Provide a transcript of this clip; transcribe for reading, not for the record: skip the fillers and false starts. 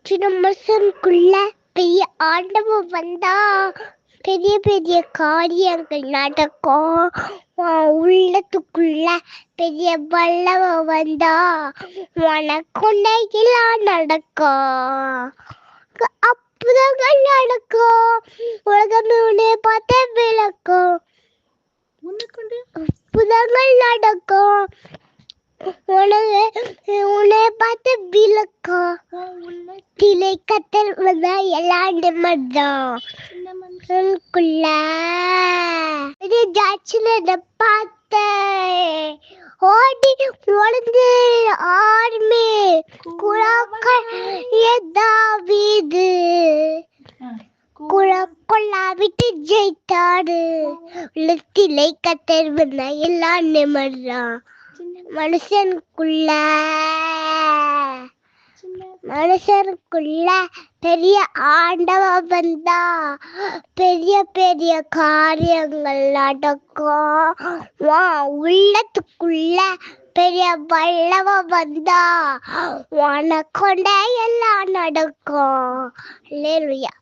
சின்ன மனுஷனுக்குள்ள பெரிய ஆண்டவன் வந்தா பெரிய பெரிய காரியங்கள் நடக்கும். உள்ளத்துக்குள்ள பெரிய வல்லவன் வந்தா உனக்குண்டையெல்லாம் நடக்கும். அற்புதங்கள் நடக்கும். உலகமே உன்னை பார்த்து விளக்கும். அற்புதங்கள் நடக்கும். உன்னை பார்த்து விளக்கும். திலை கத்தல் வந்தா எல்லாம் நிம்மதிதான். பார்த்தேன் ஓடி உழந்து ஆர்மே குழாக்கள் ஏதாவிது குழக்கொள்ளா விட்டு ஜெயித்தாடு. திலை கத்தல் வந்தா எல்லாம் நிம்மதிதான். மனுஷனுக்குள்ள பெரிய ஆண்டவன் வந்தா பெரிய பெரிய காரியங்கள் நடக்கும். உள்ளத்துக்குள்ள பெரிய வல்லவன் வந்தா உனக்கொண்ட எல்லாம் நடக்கும். அல்லேலூயா.